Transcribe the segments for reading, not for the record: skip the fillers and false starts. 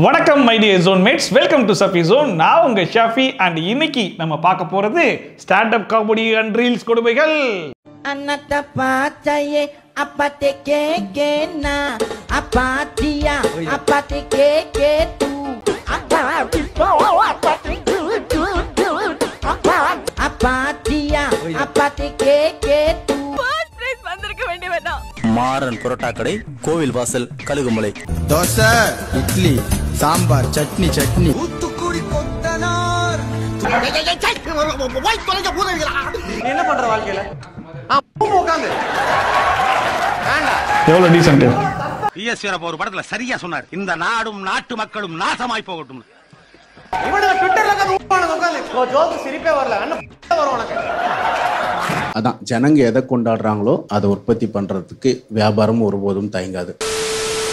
வணக்கம் my dear zone mates, welcome to Safi zone. நான் உங்க ஷாஃபி அண்ட் இன்னைக்கு நம்ம பார்க்க போறது stand up comedy and reels கொடுமைகள். அன்னத்த பாச்சையே அப்பத்தே கேக்கேனா அப்பாத்தியா அப்பத்தே கேக்கே தூ அப்பாத்தியா அப்பத்தே கேக்கே தூ. ஃபர்ஸ்ட் பிரைஸ் வந்திருக்க வேண்டியவனா. மாறன் புரோட்டா கடை, கோவில் வாசல், கழுகுமலை. தோசை, இட்லி, சாம்பார், சட்னி. என்ன பண்ற வாழ்க்கையில உட்காந்து எவ்வளவு டீசென்ட். ஒரு படத்துல சரியா சொன்னார், இந்த நாடும் நாட்டு மக்களும் நாசமாய் போகட்டும். இவனுக்கு ட்விட்டர்ல உட்காந்து ஜோக்கு சிரிப்பே வரல. அண்ணன் வரும் உனக்கு. அதான் ஜனங்க எதை கொண்டாடுறாங்களோ அதை உற்பத்தி பண்றதுக்கு வியாபாரம் ஒருபோதும் தயங்காது.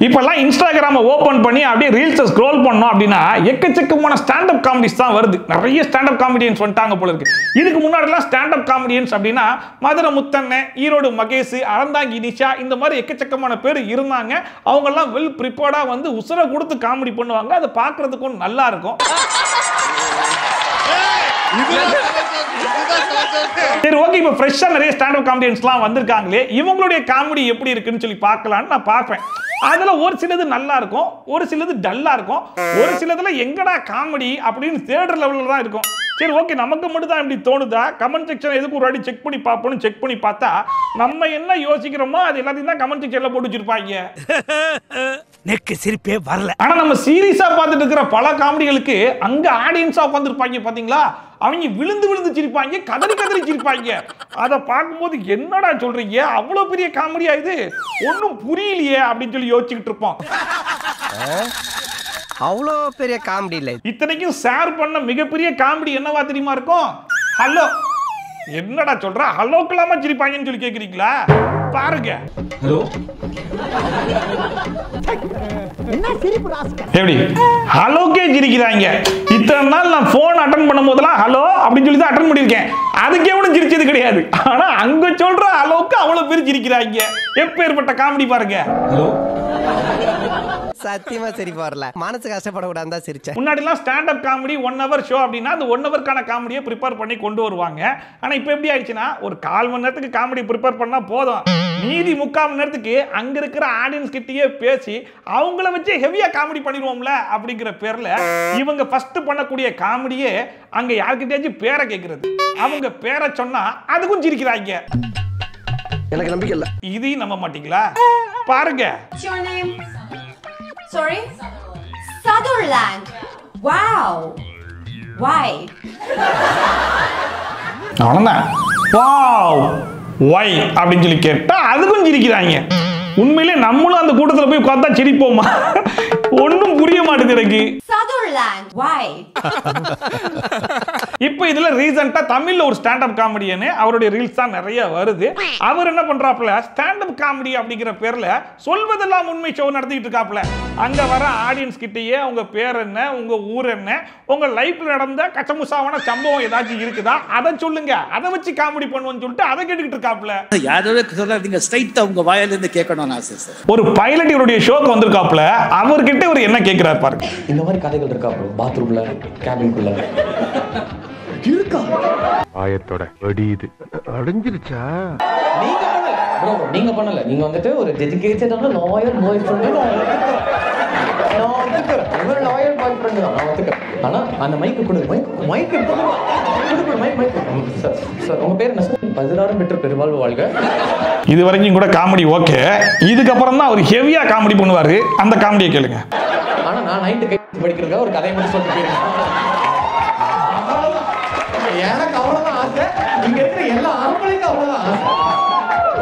இப்பெல்லாம் இன்ஸ்டாகிராமை ஓபன் பண்ணி அப்படியே ரீல்ஸை ஸ்க்ரோல் பண்ணோம் அப்படின்னா எக்கச்சக்கமான ஸ்டாண்ட் அப் காமெடிஸ் தான் வருது. நிறைய ஸ்டாண்ட் அப் காமெடியன்ஸ் வந்துட்டாங்க போல இருக்கு. இதுக்கு முன்னாடிலாம் ஸ்டாண்ட் அப் காமெடியன்ஸ் அப்படின்னா மதுரை முத்தண்ணன், ஈரோடு மகேஷ், அறந்தாங்கி நிஷா, இந்த மாதிரி எக்கச்சக்கமான பேர் இருந்தாங்க. அவங்கெல்லாம் வெல் ப்ரிப்பேர்டா வந்து உசுரை கொடுத்து காமெடி பண்ணுவாங்க. அதை பார்க்கறதுக்கும் நல்லா இருக்கும். சரி, ஓகே, இப்போ ஃப்ரெஷ்ஷா நிறைய ஸ்டாண்ட் அப் காமெடியன்ஸ்லாம் வந்திருக்காங்களே, இவங்களுடைய காமெடி எப்படி இருக்குன்னு சொல்லி பார்க்கலான்னு நான் பார்ப்பேன். அதுல ஒரு சிலது நல்லா இருக்கும், ஒரு சிலது டல்லா இருக்கும், ஒரு சிலதுல எங்கடா காமெடி அப்படின்னு தேடுற லெவல்ல தான் இருக்கும். சரி, ஓகே, நமக்கு மட்டும் தான் இப்படி தோணுதா? கமெண்ட் செக்ஷன் எதுக்கு ஒரு வாட்டி செக் பண்ணி பார்ப்போம்னு செக் பண்ணி பார்த்தா நம்ம என்ன யோசிக்கிறோமோ அது எல்லாத்தையும் தான் கமெண்ட் செக்ஷன்ல போட்டு வச்சிருப்பாங்க. நெக்கு சிரிப்பே வரல. ஆனா நம்ம சீரியஸா பார்த்துட்டு இருக்கிற பல காமெடிகளுக்கு அங்க ஆடியன்ஸா உட்காந்துருப்பாங்க பாத்தீங்களா, அவங்க விழுந்து விழுந்து சிரிப்பாங்க, கதறி கதறி சிரிப்பாங்க. அதை பார்க்கும்போது என்னடா சொல்றீங்க, அவ்வளவு பெரிய காமெடியா இது, ஒன்னும் புரியலையே அப்படின்னு சொல்லி யோசிச்சுக்கிட்டு இருப்போம். அவ்வளோ பெரிய காமெடி இல்லை. இத்தனைக்கும் ஷேர் பண்ண மிகப்பெரிய காமெடி என்னவா தெரியுமா இருக்கும்? ஹலோ. என்னடா சொல்ற, ஹலோக்கெல்லாமா சிரிப்பாங்கன்னு சொல்லி கேக்குறீங்களா? பாருங்க. ஹலோ. எப்படி ஹலோக்கே சிரிக்கிறாங்க. இத்தனை நாள் நான் போன் அட்டன் பண்ணும் போதெல்லாம் ஹலோ அப்படின்னு சொல்லி தான் அட்டன் பண்ணிருக்கேன். அதுக்கே கூட சிரிச்சது கிடையாது. ஆனா அங்க சொல்ற ஹலோக்கு அவ்வளவு பேர் சிரிக்கிறாங்க. எப்பேற்பட்ட காமெடி பாருங்க. ஹலோ. சத்தியமா சிரிப்பு வரல. மனசு கஷ்டப்படக்கூடாது தான் சிரிச்சேன். முன்னாடி எல்லாம் stand up comedy 1 hour show அப்படின்னா அந்த 1 hourக்கான காமெடியை ப்ரிப்பேர் பண்ணி கொண்டு வருவாங்க. ஆனா இப்போ எப்படி ஆயிடுச்சுன்னா ஒரு 1/4 மணி நேரத்துக்கு காமெடி ப்ரிப்பேர் பண்ணா போதும், மீதி 3/4 மணி நேரத்துக்கு அங்க இருக்கிற ஆடியன்ஸ் கிட்டயே பேசி அவங்கள வச்சு ஹெவியா காமெடி பண்ணிடுவோம்ல அப்படிங்கிற பேர்ல இவங்க ஃபர்ஸ்ட் பண்ணக்கூடிய காமெடியே அங்க யார்கிட்டயாச்சும் பேரை கேட்கறது. அவங்க பேரை சொன்னா அதுக்கும் சிரிக்கிறாங்க. எனக்கு நம்பிக்கை இல்ல. இதையும் நம்ப மாட்டீங்களா? பாருங்க. Your name? Sorry? Sutherland. Wow. Why? அவ்வளவுதான். வாவ் வை அப்படின்னு சொல்லி கேட்டா அதுக்கும் சிரிக்கிறாங்க. உண்மையிலே நம்மளும் அந்த கூட்டத்தில் போய் உட்கார்ந்தா சிரிப்போமா? ஒன்னும் புரிய மாட்டேங்குது எனக்கு. Sutherland. Why? இப்போ இதுல ரீசன்ட்டா தமிழ்ல ஒரு ஸ்டாண்ட் அப் காமெடியன், அவருடைய ரீல்ஸ் தான் நிறைய வருது. அவர் என்ன பண்றாப்ல, ஸ்டாண்ட் அப் காமெடி அப்படிங்கிற பேர்ல சொல்வதெல்லாம் உண்மை ஷோ நடத்திட்டு இருக்காப்ல. அங்க வர ஆடியன்ஸ் கிட்டயே உங்க பேர் என்ன, உங்க ஊர் என்ன, உங்க லைஃப்ல நடந்த கச்சமுசாவான சம்பவம் ஏதாச்சும் இருக்குதா அதை சொல்லுங்க, அதை வச்சு காமெடி பண்ணுவோம்னு சொல்லிட்டு அதை கேட்டுக்கிட்டு இருக்காப்ல. யாரோட சொல்லாதீங்க, ஸ்ட்ரைட்டா உங்க வாயில இருந்து கேட்கணும்னு ஆசை சார். ஒரு பைலட் இவருடைய ஷோக்கு வந்திருக்காப்ல, அவர்கிட்ட ஒரு என்ன கேட்கிறார் பாருங்க. இந்த மாதிரி கதைகள் இருக்கா ப்ரோ? பாத்ரூம்ல, கேபின்குள்ள இருக்கா? ஆயத்தோட வெடியுது அடைஞ்சிருச்சா? நீங்க பண்ணல ப்ரோ, நீங்க பண்ணல. நீங்க வந்துட்டு ஒரு டெடிகேட்டடான லாயர் பாய் ஃப்ரெண்ட். நான் ஒத்துக்கிறேன், இவர் லாயர் பாய் ஃப்ரெண்ட் தான், நான் ஒத்துக்கிறேன். ஆனா அந்த மைக்கு கொடுங்க, மைக் கொடுங்க, மைக் சார். சார் உங்க பேர் என்ன சார்? 16 பெற்ற பெருவாழ்வு வாழ்க. இது வரைக்கும் கூட காமெடி ஓகே, இதுக்கப்புறம் தான் அவர் ஹெவியா காமெடி பண்ணுவாரு. அந்த காமெடியை கேளுங்க. ஆனா நான் 9th கை படிக்கிறதுக்காக ஒரு கதையை மட்டும் சொல்லிட்டு போயிருக்கேன். எனக்கு அவ்வளவுதான் ஆசை, இங்க இருக்கிற எல்லா ஆம்பளைக்கும் அவ்வளவுதான் ஆசை.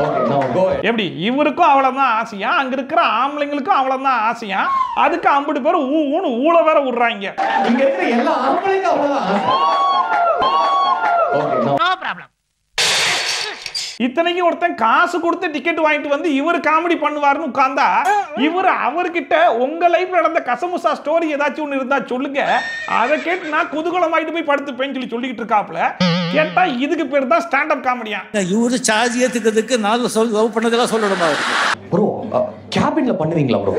ஓகே, நான் கோ. எப்படி இவருக்கும் அவ்வளவுதான் ஆசையா, அங்க இருக்கிற ஆம்பளைங்களுக்கும் அவ்வளவுதான் ஆசையா, அதுக்கு 50 பேர் ஊன்னு ஊழ வேற விடுறாங்க. இங்க இருக்கிற எல்லா ஆம்பளைக்கும் அவ்வளவுதான் ஆசை. Okay, no problem. இத்தனைக்கு ஒருத்தன் காசு கொடுத்து டிக்கெட் வாங்கிட்டு வந்து இவர் காமெடி பண்ணுவாருன்னு உட்கார்ந்தா இவர் அவர்கிட்ட உங்க லைஃப்ல நடந்த கசமுசா ஸ்டோரி ஏதாச்சும் ஒன்று இருந்தா சொல்லுங்க, அதை கேட்டு நான் குதூகலமாயிட்டு போய் படுத்துப்பேன்னு சொல்லி சொல்லிக்கிட்டு இருக்காப்ல. கேட்டா இதுக்கு பேர் தான் ஸ்டாண்ட் அப் காமெடியா. இவரு சார்ஜ் ஏத்துக்கிறதுக்கு நான் லவ் பண்ணதெல்லாம் சொல்லணுமா? ப்ரோ கேபின்ல பண்ணுவீங்களா ப்ரோ?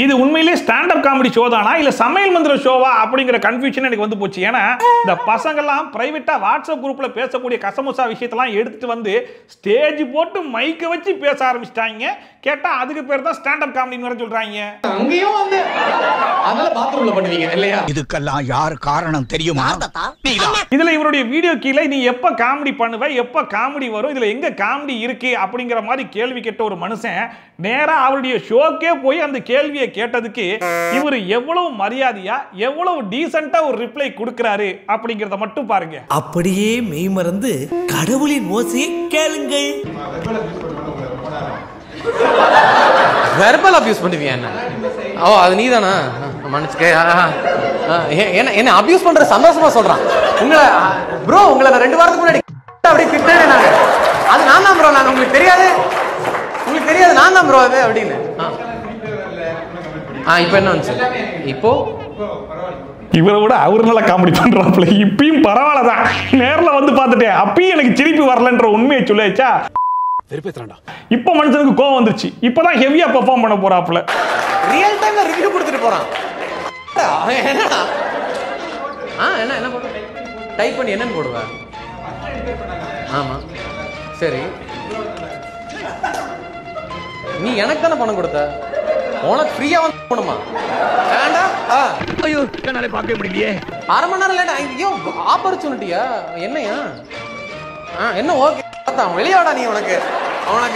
இது உண்மையிலேயே ஸ்டாண்ட் அப் காமெடி ஷோ தானா இல்ல சமையல் மந்திர ஷோவா அப்படிங்கிற கன்ஃபியூஷன் எனக்கு வந்து போச்சு. ஏன்னா இந்த பசங்கள்லாம் பிரைவேட்டா வாட்ஸ்அப் குரூப்ல பேசக்கூடிய கசமுசா விஷயத்தெல்லாம் எடுத்துட்டு வந்து ஸ்டேஜ் போட்டு மைக்க வச்சு பேச ஆரம்பிச்சிட்டாங்க. கேட்டா அதுக்கு பேர் தான் ஸ்டாண்ட் அப் காமெடின்னு வர சொல்றாங்க. அங்கேயும் வந்து அதெல்லாம் பாத்ரூம்ல பண்ணுவீங்க இல்லையா? இதுக்கெல்லாம் யார் காரணம் தெரியுமா? இதுல இவருடைய வீடியோ கீழே நீ எப்ப காமெடி பண்ணுவ, எப்ப காமெடி வரும், இதுல எங்க காமெடி இருக்கு அப்படிங்கிற மாதிரி கேள்வி கேட்ட ஒரு மனுஷன் நேரா அவருடைய ஷோக்கே போய் அந்த கேள்வியை கேட்டதுக்கு இவர் எவ்வளவு மரியாதையா எவ்வளவு டீசென்ட்டா ஒரு ரிப்ளை கொடுக்கிறாரு அப்படிங்கறத மட்டும் பாருங்க. அப்படியே மெய் மறந்து கடவுளின் ஓசையை கேளுங்கள். வெர்பல் அபியூஸ் பண்ணுவியா என்ன? ஓ அது நீதானா? மன்னிச்சுக்க. என்ன அபியூஸ் பண்ற சந்தோஷமா சொல்றான். உங்களை ப்ரோ உங்களை நான் 2 வாரத்துக்கு முன்னாடி அப்படியே திட்டேனே நாங்க. அது நான் தான் ப்ரோ. நான் உங்களுக்கு தெரியாது நான் தான் ப்ரோ அது அப்படின்னு. இப்போ என்ன வந்துச்சு? இப்போ இவரை விட அவரு நல்லா காமெடி பண்றாப்புல. இப்பயும் பரவாயில்லதான். நேர்ல வந்து பார்த்துட்டேன், அப்பயும் எனக்கு திருப்பி வரலன்ற உண்மையை சொல்லியாச்சா. இப்ப மனுஷனுக்கு கோவம் வந்துருச்சு. இப்பதான் ஹெவியா பெர்ஃபார்ம் பண்ண போறாப்புல. ரியல் டைம்ல ரிவ்யூ கொடுத்துட்டு போறான். என்ன போடு? டைப் பண்ணி என்னன்னு போடுவ? ஆமா சரி, நீ எனக்கு தானே பணம் கொடுத்த, உனக்கு ஃப்ரீயா வந்து போணுமா? வேண்டாம். ஐயோ என்னால பார்க்க முடியலையே. 1/2 மணி நேரம் லேட். ஐயோ ஆப்பர்ச்சுனிட்டியா என்னையா? என்ன ஓகே வெளியாடா நீ. உனக்கு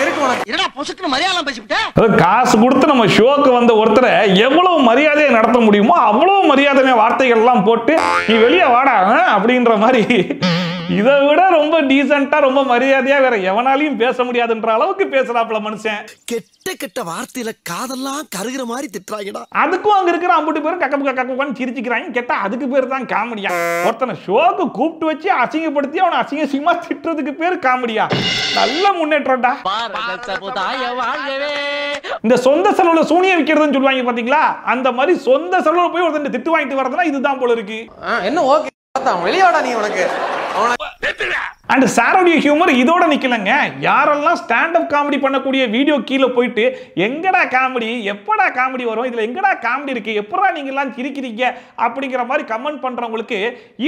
இருக்கு. உனக்கு என்னடா பொசுக்குன்னு மரியாதை பேசிவிட்ட? காசு கொடுத்து நம்ம ஷோக்கு வந்த ஒருத்தரை எவ்வளவு மரியாதையை நடத்த முடியுமோ அவ்வளவு மரியாதை வார்த்தைகள் எல்லாம் போட்டு நீ வெளியே வாடா அப்படின்ற மாதிரி இதை விட ரொம்ப டீசென்ட்டா ரொம்ப மரியாதையா வேற எவனாலையும் பேச முடியாதுன்ற அளவுக்கு பேசுறாப்ல மனுஷன். கெட்ட வார்த்தையில காதெல்லாம் கருகிற மாதிரி திட்டுறாங்கடா. அதுக்கும் அங்க இருக்கிற 50 பேரும் கக்கப்புன்னு சிரிச்சுக்கிறாங்க. கேட்டா அதுக்கு பேர் தான் காமெடியா? ஒருத்தனை ஷோக்கு கூப்பிட்டு வச்சு அசிங்கப்படுத்தி அவனை அசிங்கமா திட்டுறதுக்கு பேர் காமெடியா? நல்ல முன்னேற்றம்டா. இந்த சொந்த செலவுல சூனிய விக்கிறதுன்னு சொல்லுவாங்க பாத்தீங்களா, அந்த மாதிரி சொந்த செலவுல போய் ஒருத்தன் திட்டு வாங்கிட்டு வரதுனா இதுதான் போல இருக்கு. என்ன ஓகே வெளியாடா நீ. உனக்கு அண்ட் சாரோடைய ஹியூமர் இதோட நிக்கலங்க. யாரெல்லாம் ஸ்டாண்ட் அப் காமெடி பண்ணக்கூடிய வீடியோ கீழே போயிட்டு எங்கடா காமெடி, எப்படா காமெடி வரும், இதுல எங்கடா காமெடி இருக்கு, எப்படா நீங்க எல்லாம் சிரிக்கிறீங்க அப்படிங்கிற மாதிரி கமெண்ட் பண்றவங்களுக்கு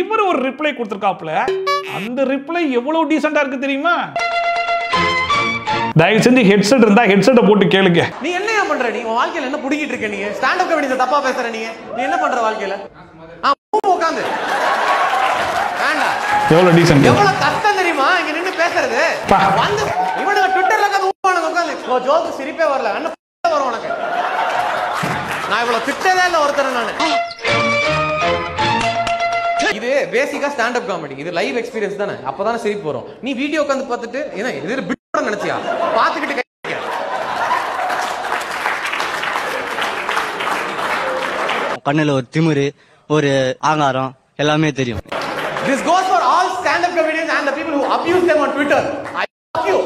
இவர் ஒரு ரிப்ளை கொடுத்திருக்காப்ல. அந்த ரிப்ளை எவ்வளவு டீசென்ட்டா இருக்கு தெரியுமா? தயவு செஞ்சு ஹெட்செட் இருந்தா ஹெட்செட்டை போட்டு கேளுங்க. நீ என்ன பண்ற? நீ உன் வாழ்க்கையில என்ன புடிக்கிட்டு இருக்க? நீ ஸ்டாண்ட் அப் காமெடி தப்பா பேசுற. நீ என்ன பண்ற வாழ்க்கையில? உட்கார்ந்து எவ்வளவு டீசென்ட், எவ்வளவு கஷ்டம் தெரியுமா இங்க நின்னு பேசுறது. வந்து இவனுங்க ட்விட்டர்ல உட்கார்ந்து ஜோக்கு சிரிப்பே வரல. என்ன வரும் உனக்கு? நான் இவ்வளவு திட்டதே இல்ல ஒருத்தர். நானு இது பேசிக்கா ஸ்டாண்ட் அப் காமெடி. இது லைவ் எக்ஸ்பீரியன்ஸ் தானே, அப்பதானே சிரிப்பு வரும். நீ வீடியோ உட்கார்ந்து பார்த்துட்டு என்ன இது பிட்டோட நினைச்சியா? பாத்துக்கிட்டு கண்ணுல ஒரு திமிரு, ஒரு ஆங்காரம் எல்லாமே தெரியும். This goes for all stand-up comedians and the people who abuse them on Twitter. I fuck you.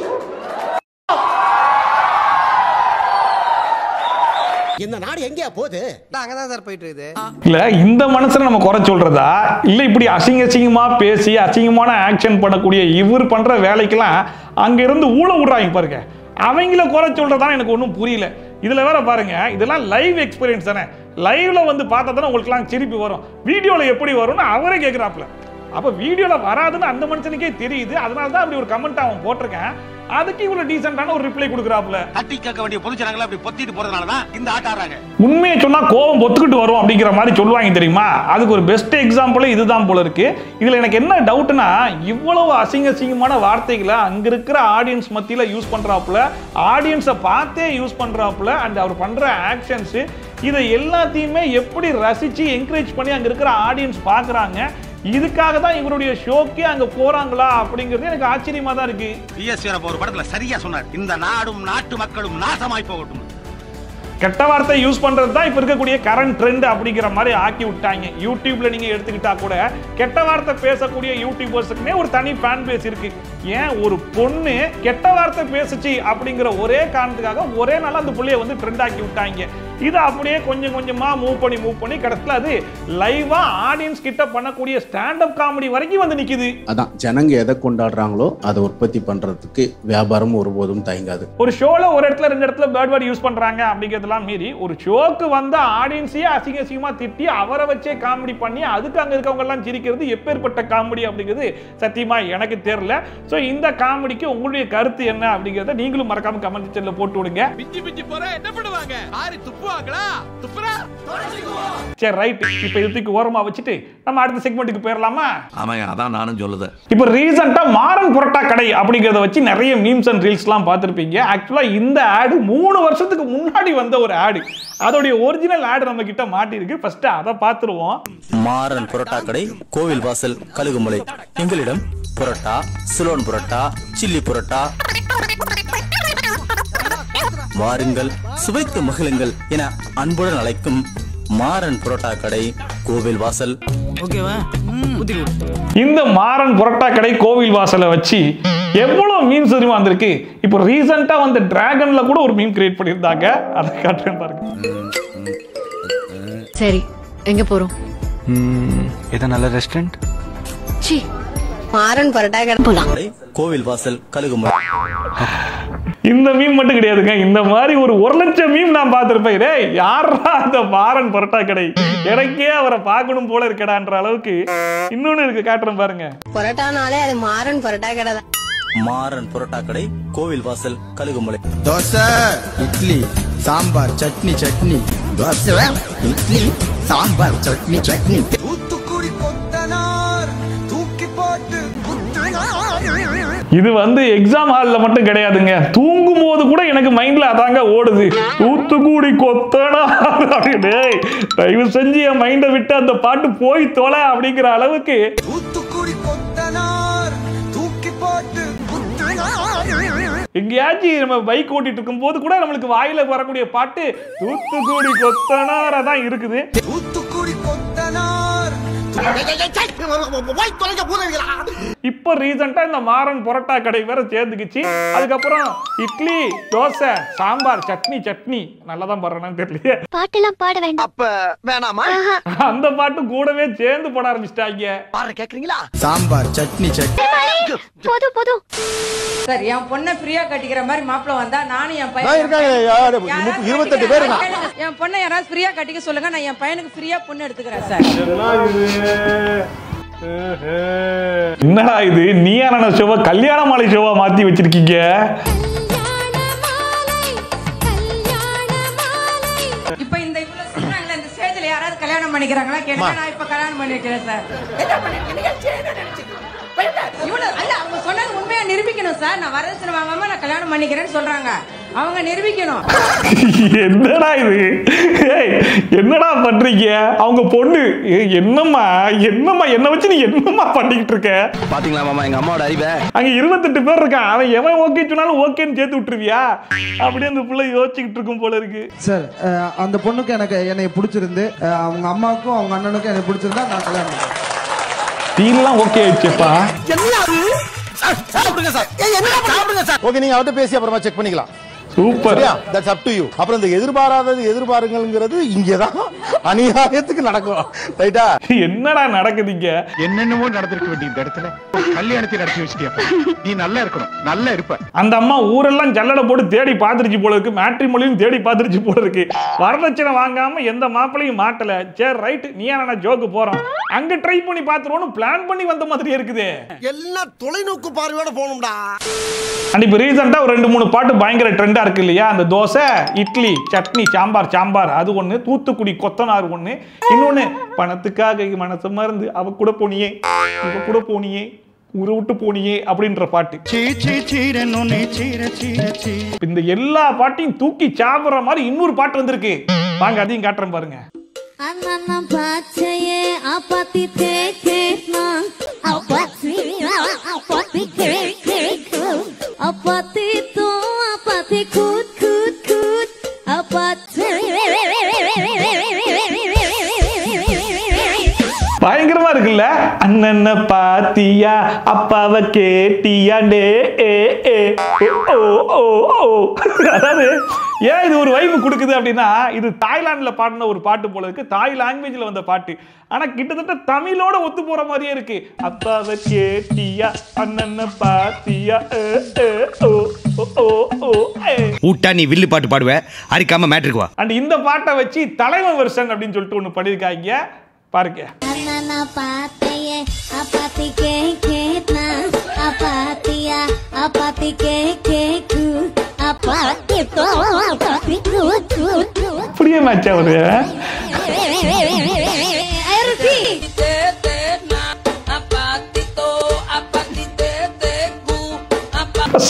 இந்த நாடு எங்கயா போகுது? அங்க தான் சார் போயிட்டு இருக்குது. இல்ல இந்த மனுஷனை நம்ம குறை சொல்றதா இல்ல இப்படி அசிங்கமா பேசி அசிங்கமான ஆக்ஷன் பண்ணக்கூடிய இவர் பண்ற வேலைக்கெல்லாம் அங்க இருந்து ஊழ விடுறாங்க பாருங்க. அவங்கள குறை சொல்றதா எனக்கு ஒன்றும் புரியல. இதுல வேற பாருங்க, இதெல்லாம் லைவ் எக்ஸ்பீரியன்ஸ் தானே. லைவ்ல வந்து பார்த்தா தானே உங்களுக்கு எல்லாம் சிரிப்பு வரும். வீடியோல எப்படி வரும்னு அவரே கேட்கிறாப்ல. அப்ப வீடியோல வராதுன்னு அந்த மனுஷனுக்கே தெரியுது. அதனால தான் அப்படி ஒரு கமெண்ட் அவன் போட்டிருக்கேன். அதுக்கு இவ்வளவு டீசென்ட்டான ஒரு ரிப்ளை கொடுக்குறாப்ல. தட்டி கேட்க வேண்டிய பொதுச்சனங்களை அப்படி பொத்திட்டு போறதுனால தான் இந்த ஆட்டாறாங்க. உண்மையை சொன்னா கோபம் பொத்துக்கிட்டு வரும் அப்படிங்கிற மாதிரி சொல்லுவாங்க தெரியுமா. அதுக்கு ஒரு பெஸ்ட் எக்ஸாம்பிள் இதுதான் போல இருக்கு. இதுல எனக்கு என்ன டவுட்னா, இவ்வளவு அசிங்கமான வார்த்தைகளை அங்க இருக்கிற ஆடியன்ஸ் மத்தியில யூஸ் பண்றாப்புல, ஆடியன்ஸை பார்த்தே யூஸ் பண்றாப்புல. அண்ட் அவர் பண்ற ஆக்ஷன்ஸ் இதை எல்லாத்தையுமே எப்படி ரசிச்சு என்கரேஜ் பண்ணி அங்க இருக்கிற ஆடியன்ஸ் பாக்குறாங்க. இதுக்காக தான் இவருடைய ஷோக்கே அங்க போறாங்களா அப்படிங்கிறது எனக்கு ஆச்சரியமா தான் இருக்கு. ஒரு படத்துல சரியா சொன்னார், இந்த நாடும் நாட்டு மக்களும் நாசமாய் போகட்டும். கெட்ட வார்த்தை யூஸ் பண்றது தான் இப்ப இருக்கக்கூடிய கரண்ட் ட்ரெண்ட் அப்படிங்கிற மாதிரி ஆக்கி விட்டாங்க. யூடியூப்ல நீங்க எடுத்துக்கிட்டா கூட கெட்ட வார்த்தை பேசக்கூடிய யூடியூபர்ஸுக்குமே ஒரு தனி ஃபேன் பேஸ் இருக்கு. ஏன் ஒரு பொண்ணு கெட்ட வார்த்தை பேசுச்சு அப்படிங்கிற ஒரே காரணத்துக்காக ஒரே நாள் அந்த புள்ளைய வந்து ட்ரெண்ட் ஆக்கி விட்டாங்க. இதை அப்படியே கொஞ்சம் கொஞ்சமா மூவ் பண்ணி கடைசியில் அது லைவா ஆடியன்ஸ் கிட்ட பண்ணக்கூடிய ஸ்டாண்ட் அப் காமெடி வரைக்கும் வந்து நிக்குது. அதான் ஜனங்க எதை கொண்டாடுறாங்களோ அதை உற்பத்தி பண்றதுக்கு வியாபாரம் ஒருபோதும் தயங்காது. ஒரு ஷோல ஒரு இடத்துல 2 இடத்துல பேர்ட் வேர்ட் யூஸ் பண்றாங்க அப்படிங்கிறதெல்லாம் மீறி ஒரு ஷோக்கு வந்த ஆடியன்ஸையே அசிங்கமா திட்டி அவரை வச்சே காமெடி பண்ணி அதுக்கு அங்க இருக்கவங்க எல்லாம் சிரிக்கிறது எப்பேற்பட்ட காமெடி அப்படிங்கிறது சத்தியமா எனக்கு தெரியல. சோ இந்த காமெடிக்கு உங்களுடைய கருத்து என்ன அப்படிங்கறத நீங்களும் மறக்காம கமெண்ட் செக்ஷன்ல போட்டு விடுங்க. பிச்சி போற என்ன பண்ணுவாங்க? ஆரி துப்புவாங்களா? துப்புறா தொடச்சிக்குவோம். சரி ரைட், இப்போ இதுக்கு ஓரமா வச்சிட்டு நம்ம அடுத்த செக்மெண்ட்டுக்கு போயிரலாமா? ஆமாங்க, அதான் நானும் சொல்லுது. இப்போ ரீசெண்டா மாறன் புரோட்டா கடை அப்படிங்கறத வச்சு நிறைய மீம்ஸ் அண்ட் ரீல்ஸ்லாம் பார்த்திருப்பீங்க. ஆக்சுவலா இந்த ஆட் 3 வருஷத்துக்கு முன்னாடி வந்த ஒரு ஆட். அதோடைய ஒரிஜினல் ஆட் நம்ம கிட்ட மாட்டி இருக்கு. ஃபர்ஸ்ட் அத பாத்துருவோம். மாறன் புரோட்டா கடை, கோவில் வாசல், கழுகுமலை. எங்களிடம் புரோட்டா, சிலோன் புரோட்டா, சில்லி புரோட்டா, வாருங்கள் சுவைத்து மகிழுங்கள் என அன்புடன் அழைக்கும் மாறன் புரோட்டா கடை, கோவில் வாசல். ஓகேவா? இந்த மாறன் புரோட்டா கடை கோவில் வாசலை வச்சு எவ்வளவு மீம்ஸ் தெரியுமா வந்திருக்கு. இப்போ ரீசெண்டா வந்த டிராகன்ல கூட ஒரு மீம் கிரியேட் பண்ணியிருந்தாங்க. அதை காட்டுறேன் பாருங்க. சரி, எங்க போறோம்? ஏதோ நல்ல ரெஸ்டாரண்ட். சி, மாறன் பரோட்டா கடை போலாம். கோவில் வாசல், கழுகுமலை. இந்த மீம் மட்டும் கிடையாதுங்க, இந்த மாதிரி ஒரு 1 லட்சம் மீம் நான் பார்த்திருப்பேன். டேய் யாரா அந்த மாறன் பரோட்டா கடை, எனக்கே அவரை பார்க்கணும் போல இருக்கடான்ற அளவுக்கு இன்னொன்னு இருக்கு, காட்டுறேன் பாருங்க. பரோட்டானாலே அது மாறன் பரோட்டா கடை தான். மாறன் புரோட்டா கடை, கோவில் வாசல், கழுகுமலை. தோசை, இட்லி, சாம்பார், சட்னி சட்னி. தோசை, இட்லி, சாம்பார், சட்னி சட்னி. தூத்துக்குடி கொத்தனார் தூக்கி போட்டு இது வந்து எக்ஸாம் ஹால்ல மட்டும் கிடையாதுங்க, தூங்கும் போது கூட எனக்கு மைண்ட்ல அதாங்க ஓடுது. தூத்துக்குடி கொத்தனா அப்படின்னு தயவு செஞ்சு என் மைண்டை விட்டு அந்த பாட்டு போய் தொலை அப்படிங்கிற அளவுக்கு. தூத்துக்குடி கொத்தனார் தூக்கி போட்டு எங்கேயாச்சும் நம்ம பைக் ஓட்டிட்டு இருக்கும் போது கூட நம்மளுக்கு வாயில வரக்கூடிய பாட்டு தூத்துக்குடி கொத்தனாரா தான் இருக்குது. தூத்துக்குடி கொத்தனார். இப்ப ரீசெண்டா இந்த மாறன் புரோட்டா கடை வேற சேர்ந்துக்குச்சு. அதுக்கப்புறம் இட்லி, தோசை, சாம்பார், சட்னி நல்லதான் பாடுறேன்னு தெரியல. பாட்டெல்லாம் பாட வேண்டாம். அப்ப வேணாமா? அந்த பாட்டு கூடவே சேர்ந்து போட ஆரம்பிச்சிட்டாங்க. பாரு கேக்குறீங்களா? சாம்பார், சட்னி சட்னி. போதும். சார் என் பொண்ணை ஃப்ரீயா கட்டிக்கிற மாதிரி மாப்பிள்ள வந்தா நானும் என் நான் இருக்காங்க, 28 பேர் இருக்காங்க. என் பொண்ணை யாராவது ஃப்ரீயா கட்டிக்க சொல்லுங்க, நான் என் பையனுக்கு ஃப்ரீயா பொண்ணு எடுத்துக்கிறேன் சார். என்னடா இது, நீயான ஷோவா கல்யாண மாலை ஷோவா மாத்தி வச்சிருக்கீங்க. இப்ப இந்த இவ்வளவு சொல்றாங்களே, இந்த ஸ்டேஜ்ல யாராவது கல்யாணம் பண்ணிக்கிறாங்களா கேளுங்க. நான் இப்ப கல்யாணம் பண்ணி வைக்கிறேன் சார். இவ்வளவு அல்ல, அவங்க சொன்னது உண்மையா நிரூபிக்கணும் சார். நான் வரதட்சணை வாங்காம நான் கல்யாணம் பண்ணிக்கிறேன்னு சொல்றாங்க, அவங்க நிரூபிக்கணும். என்னடா இது, என்னடா பண்றீங்க? அவங்க பொண்ணு என்னம்மா என்ன வச்சு நீ என்னம்மா பண்ணிக்கிட்டு இருக்க? பாத்தீங்களா மாமா எங்க அம்மாவோட அறிவை? அங்க 28 பேர் இருக்கான், அவன் எவன் ஓகே சொன்னாலும் ஓகேன்னு சேர்த்து விட்டுருவியா? அப்படியே அந்த பிள்ளை யோசிச்சுக்கிட்டு இருக்கும் போல இருக்கு. சார் அந்த பொண்ணுக்கு என்னை பிடிச்சிருந்து, அவங்க அம்மாவுக்கும் அவங்க அண்ணனுக்கும் என்னை பிடிச்சிருந்தா நான் கல்யாணம் பண்ணுவேன். டீல்லாம் ஓகே ஆயிடுச்சுப்பா. ஓகே, நீங்க அவர்கிட்ட பேசி அப்புறமா செக் பண்ணிக்கலாம். Super, that's up to you. அப்புறம் இந்த எதிர்பாராதது எதிர்பாருங்கள்ங்கிறது இங்கதான் அநியாயத்துக்கு நடக்கும். ரைட்டா? என்னடா நடக்குதுங்க? என்னென்னமோ நடந்திருக்க வேண்டிய இந்த இடத்துல கல்யாணத்தை நடத்தி வச்சிட்டியா? நீ நல்லா இருக்கணும், நல்லா இருப்ப. அந்த அம்மா ஊரெல்லாம் ஜல்லடை போட்டு தேடி பாத்துருச்சு போல இருக்கு, மேட்ரிமோனியும் தேடி பாத்துருச்சு போல இருக்கு. வரதட்சணை வாங்காம எந்த மாப்பிளையும் மாட்டல. சரி ரைட், நீயான ஜோக்கு போறோம், அங்க ட்ரை பண்ணி பாத்துருவோம் பிளான் பண்ணி வந்த மாதிரி இருக்குது. எல்லாம் தொலைநோக்கு பார்வையோட போகணும்டா. அண்ட் இப்போ ரீசெண்டா ஒரு 2-3 பாட்டு பயங்கர ட்ரெண்டா இருக்கு இல்லையா? அந்த தோசை, இட்லி, சட்னி, சாம்பார் அது ஒண்ணு, தூத்துக்குடி கொத்தனார் ஒண்ணு, இன்னொன்னு பணத்துக்காக மனசு மறந்து அவ கூட போனியே, இவ கூட போனியே, ஊரை விட்டு போனியே அப்படின்ற பாட்டு. இந்த எல்லா பாட்டையும் தூக்கி சாப்பிடுற மாதிரி இன்னொரு பாட்டு வந்திருக்கு. வாங்க அதையும் காட்டுறேன் பாருங்க. பயங்கரமா இருக்குல்ல? அண்ணன பாத்தியா, அப்பாவை கேட்டியா, டே ஏ ஏ ஓ ஓ ஓ. அதாவது ஏன் இது ஒரு வைப்பு கொடுக்குது அப்படின்னா, இது தாய்லாந்துல பாடின ஒரு பாட்டு போல இருக்கு. தாய் லாங்குவேஜ்ல வந்த பாட்டு. ஆனா கிட்டத்தட்ட தமிழோட ஒத்து போற மாதிரியே இருக்கு. அப்பாவை கேட்டியா அண்ணன பாத்தியா ஊட்டா நீ வில்லு பாட்டு பாடுவ, அரிக்காம மேட்ருக்கு வா. அண்ட் இந்த பாட்டை வச்சு தலைவன் வெர்ஷன் அப்படின்னு சொல்லிட்டு ஒண்ணு பண்ணிருக்காங்க பாருங்க. புரிய மேட்ச் ஆகுது.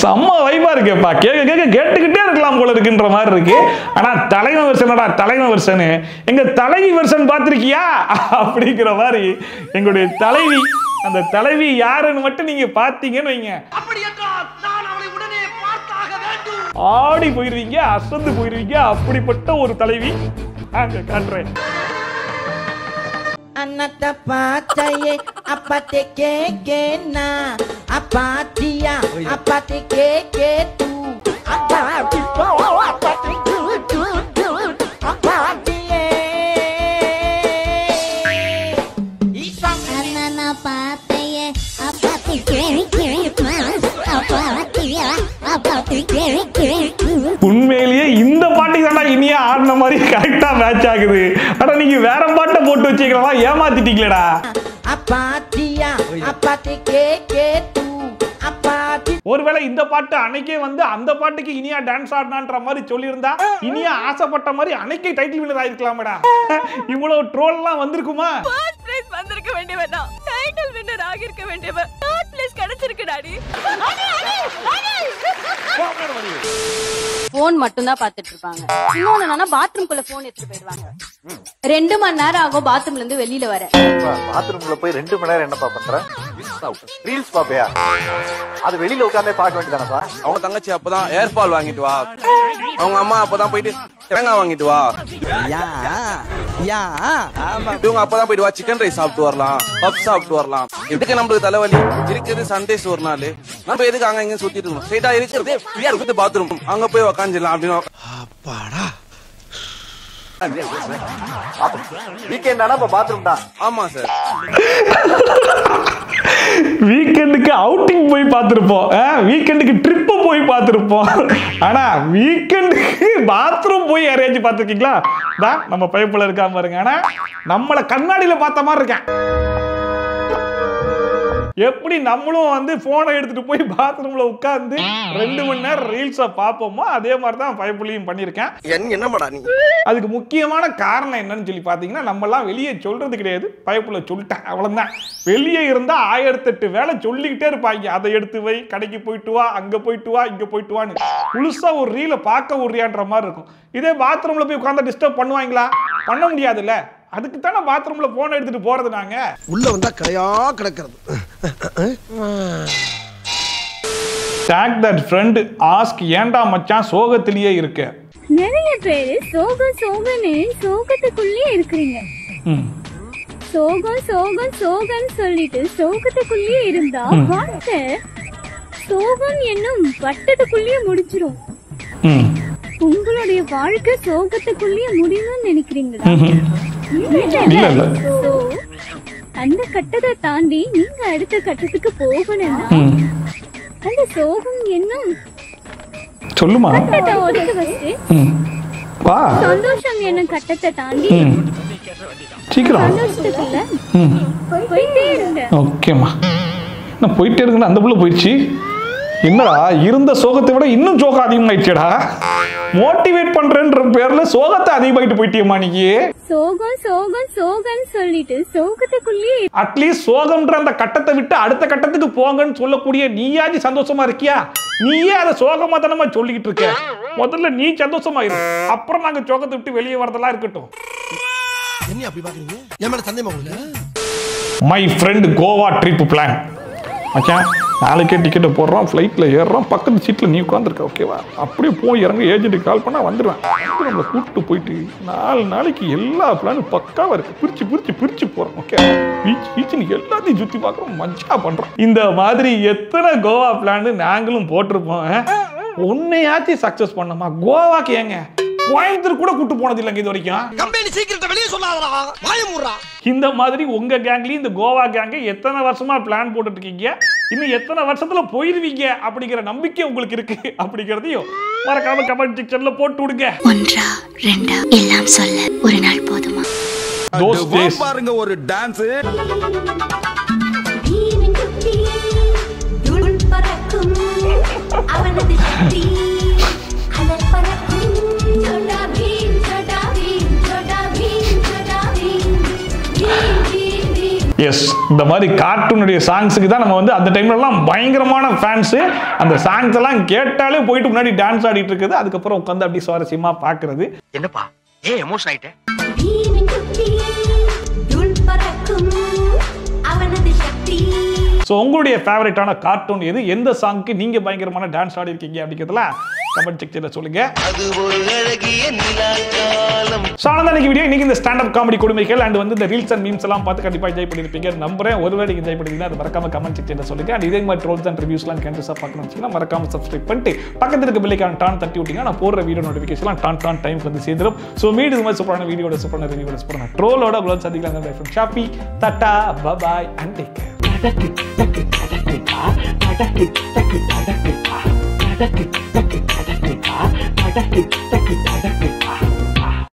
செம்ம வைபா இருக்கேப்பா. கேட்டுக்கிட்டே இருக்கலாம் போல இருக்குன்ற மாதிரி இருக்கு. ஆனா தலைவன் வெர்ஷனடா, தலைவன் வெர்ஷன். எங்க தலைவி வெர்ஷன் பார்த்திருக்கியா அப்படிங்கிற மாதிரி எங்களுடைய தலைவி, அந்த தலைவி யாருன்னு மட்டும் நீங்க பாத்தீங்கன்னு வைங்க, ஆடி போயிருவீங்க, அசந்து போயிருவீங்க. அப்படிப்பட்ட ஒரு தலைவி அங்க காட்டுறேன். Anata pataye apate kekena apatia apate keketu apati po apati tu apatie Anana pataye apate kekena apatia apate keketu. உண்மையிலேயே இந்த பாட்டுக்கு தானே இனியா ஆடின மாதிரி கரெக்டா மேட்ச் ஆகுது. ஆனா நீங்க வேற பாட்டை போட்டு வச்சுக்கலாம், ஏமாத்திட்டீங்களேடா. ஒருவேளை இந்த பாட்டு அன்னைக்கே வந்து அந்த பாட்டுக்கு இனியா டான்ஸ் ஆடினான்ற மாதிரி சொல்லியிருந்தா இனியா ஆசைப்பட்ட மாதிரி அன்னைக்கே டைட்டில் வின்னர் ஆயிருக்கலாமேடா. இவ்வளவு ட்ரோல் எல்லாம் வந்திருக்குமா? ஃபர்ஸ்ட் பிரைஸ் வந்திருக்க வேண்டியவன் தான், டைட்டில் வின்னர் ஆகிருக்க வேண்டியவன் தேர்ட் பிளேஸ் கிடைச்சிருக்கு டாடி. போன் மட்டும் தான் பாத்துட்டு இருப்பாங்க. இன்னொன்னு என்னன்னா பாத்ரூம்குள்ள போன் எடுத்துட்டு போயிடுவாங்க. 2 மணி நேரம் ஆகும் பாத்ரூம்ல இருந்து வெளியில வர. பாத்ரூம்ல போய் 2 மணி நேரம் என்னப்பா பண்ற? ரீல்ஸ் பாப்பையா? அது வெளியில உட்கார்ந்தே பார்க்க வேண்டியதானப்பா. அவங்க தங்கச்சி அப்பதான் ஏர் பால் வாங்கிட்டு வா, அவங்க அம்மா அப்பதான் போயிட்டு தேங்காய் வாங்கிட்டு வா, இவங்க அப்பதான் போயிட்டு வா சிக்கன் ரைஸ் சாப்பிட்டு வரலாம், பப் சாப்பிட்டு வரலாம். எதுக்கு நம்மளுக்கு தலைவலி இருக்குது? சண்டேஸ் ஒரு நாள் நம்ம எதுக்கு அங்க இங்க சுத்திட்டு இருக்கோம்? ஸ்ட்ரைட்டா இருக்கிறது பாத்ரூம், அங்க போய் உக்காந்துடலாம் அப்படின்னு. வீக்கெண்ட் ஆனா பாத்ரூம் தான். ஆமா சார், வீக்கெண்டுக்கு அவுட்டிங் போய் பார்த்திருப்போம், வீக்கெண்டுக்கு ட்ரிப்பு போய் பார்த்திருப்போம். ஆனா வீக்கெண்டுக்கு பாத்ரூம் போய் அரேஞ்ச் பார்த்திருக்கீங்களா? நம்ம பைப்புல இருக்காம பாருங்க. ஆனா நம்மள கண்ணாடியில பார்த்த மாதிரி இருக்கேன். எப்படி நம்மளும் வந்து போனை எடுத்துட்டு போய் பாத்ரூம்ல உட்கார்ந்து 2 மணி நேரம் ரீல்ஸ பாப்போமோ அதே மாதிரி தான் பைப்புலையும் பண்ணிருக்கேன். என்னமாடா நீ? அதுக்கு முக்கியமான காரணம் என்னன்னு சொல்லி பாத்தீங்கன்னா, நம்ம எல்லாம் வெளியே சொல்றது கிடையாது, பைப்புல சொல்லிட்டேன் அவ்வளவுதான். வெளியே இருந்தா 1008 வேலை சொல்லிக்கிட்டே இருப்பாங்க. அதை எடுத்து வை, கடைக்கு போயிட்டு வா, அங்க போயிட்டு வா, இங்க போயிட்டு வான்னு முழுசா ஒரு ரீலை பார்க்க உரியான்ற மாதிரி இருக்கும். இதே பாத்ரூம்ல போய் உட்கார்ந்து டிஸ்டர்ப் பண்ணுவாங்களா? பண்ண முடியாதுல்ல. அதுக்கு தானே பாத்ரூம்ல போன் எடுத்துட்டு போறது. நாங்க உள்ள வந்தா கடையா கிடக்கிறது. Tag that friend, ask ஏண்டா மச்சான் சோகத்திலேயே இருக்க. நிறைய பேரு சோகம் சோகன்னு சோகத்துக்குள்ளே இருக்கிறீங்க. சோகம் சோகம் சோகன்னு சொல்லிட்டு சோகத்துக்குள்ளே இருந்தா வாழ்க்கை சோகம் என்னும் வட்டத்துக்குள்ளேயே முடிச்சிரும். உங்களுடைய வாழ்க்கை சோகத்துக்குள்ளேயே முடியும்னு நினைக்கிறீங்களா? அந்த கட்டத்தை தாண்டி நீங்க அடுத்த கட்டத்துக்கு போகணும்னா அந்த சோகம் என்னும் சொல்லுமா கட்டத்தை ஒதுக்க வச்சு சந்தோஷம் என்னும் கட்டத்தை தாண்டி சீக்கிரம் சந்தோஷத்துக்குள்ள போயிட்டே இருங்க. ஓகேம்மா, நான் போயிட்டே இருக்கேன். அந்த புள்ள போயிடுச்சு. என்னடா இருந்த சோகத்தை விட இன்னும் சோகம் அதிகமாயிடுச்சேடா. மோட்டிவேட் பண்றேன்ற பேர்ல சோகத்தை அதிகமாயிட்டு போயிட்டியம்மா நீங்க. சோகம் சோகம் சோகன்னு சொல்லிட்டு சோகத்துக்குள்ளே அட்லீஸ்ட் சோகம்ன்ற அந்த கட்டத்தை விட்டு அடுத்த கட்டத்துக்கு போங்கன்னு சொல்லக்கூடிய நீயாச்சு சந்தோஷமா இருக்கியா? நீயே அதை சோகமா தானமா சொல்லிக்கிட்டு இருக்க. முதல்ல நீ சந்தோஷமா இரு, அப்புறம் நாங்க சோகத்தை விட்டு வெளியே வரதெல்லாம் இருக்கட்டும். என்ன அப்படி பாக்குறீங்க? என் மேல சந்தேகமா உங்களுக்கு? My friend Goa trip plan. மச்சான் நாளைக்கே டிக்கெட்டை போடுறோம், ஃப்ளைட்டில் ஏறுறோம், பக்கத்து சீட்டில் நீ உட்காந்துருக்க, ஓகேவா? அப்படியே போய் இறங்க, ஏஜென்ட்டுக்கு கால் பண்ணால் வந்துடுவேன். நம்மளை கூப்பிட்டு போயிட்டு 4 நாளைக்கு எல்லா பிளானும் பக்காவாக இருக்குது. பிரித்து போகிறோம், ஓகே? பீச்சுன்னு எல்லாத்தையும் சுற்றி பார்க்குறோம், மஜா பண்ணுறோம். இந்த மாதிரி எத்தனை கோவா பிளான் நாங்களும் போட்டிருப்போம். உன்னையாச்சும் சக்சஸ் பண்ணமா கோவாக்கு ஏங்க கோயம்புத்தூர் கூட கூட்டு போனது இல்லைங்க இது வரைக்கும். கம்பெனி சீக்கிரத்தை வெளியே சொல்லாதடா வாய மூடுறா. இந்த மாதிரி உங்க கேங்லயும் இந்த கோவா கேங்க எத்தனை வருஷமா பிளான் போட்டுட்டு இருக்கீங்க, இன்னும் எத்தனை வருஷத்துல போயிருவீங்க அப்படிங்கிற நம்பிக்கை உங்களுக்கு இருக்கு அப்படிங்கறதையும் மறக்காம கமெண்ட் செக்ஷன்ல போட்டு விடுங்க. ஒன்றா ரெண்டா எல்லாம் சொல்ல ஒரு நாள் போதுமா? பாருங்க ஒரு டான்ஸ். அவனது சக்தி அலர் பறக்கும் ஜோடா பீம் ஜோடா பீம் ஜோடா பீம் ஜோடா பீம் பீம் பீம். எஸ், இந்த மாதிரி கார்ட்டூனுடைய சாங்ஸுக்கு தான் நம்ம வந்து அந்த டைம்லலாம் பயங்கரமான ஃபேன்ஸு. அந்த சாங்ஸ் எல்லாம் கேட்டாலே போயிட்டு முன்னாடி டான்ஸ் ஆடிட்டு இருக்குது. அதுக்கப்புறம் உட்காந்து அப்படி சுவாரஸ்யமா பார்க்கறது. என்னப்பா ஏன் எமோஷன் ஆயிட்டே? ஸோ உங்களுடைய ஃபேவரட்டான கார்ட்டூன் எது, எந்த சாங்க்கு நீங்க பயங்கரமான டான்ஸ் ஆடி இருக்கீங்க அப்படிங்கிறதுல கமெண்ட் செக்ஷன்ல சொல்லுங்க. ஸோ அவ்வளோதான் வீடியோ. இன்னைக்கு இந்த ஸ்டாண்டப் காமெடி கொடுமைகள் அண்ட் வந்து இந்த ரீல்ஸ் அண்ட் மீம்ஸ் எல்லாம் பார்த்து கண்டிப்பாக என்ஜாய் பண்ணியிருப்பீங்க நம்புறேன். ஒருவேளை நீங்கள் என்ஜாய் பண்ணிருந்தீங்கன்னா அது மறக்காம கமெண்ட் செக்ஷன்ல சொல்லுங்க. அண்ட் இதே மாதிரி ட்ரோல்ஸ் அண்ட் ரிவ்யூஸ்லாம் கேன்சஸாக பார்க்கணும்னு வச்சிங்கன்னா மறக்காம சப்ஸ்கிரைப் பண்ணிட்டு பக்கத்தில் இருக்க பெல்லைக்கான டான் தட்டி விட்டீங்கன்னா நான் போடுற வீடியோ நோட்டிஃபிகேஷன்லாம் டான் டைம் வந்து சேர்ந்துடும். ஸோ மீட் இது மாதிரி சூப்பரான வீடியோட சூப்பரான ரிவ்யூட சூப்பரான ட்ரோலோட உலகம் சந்திக்கலாம். From shoppy Tata bye bye and take care.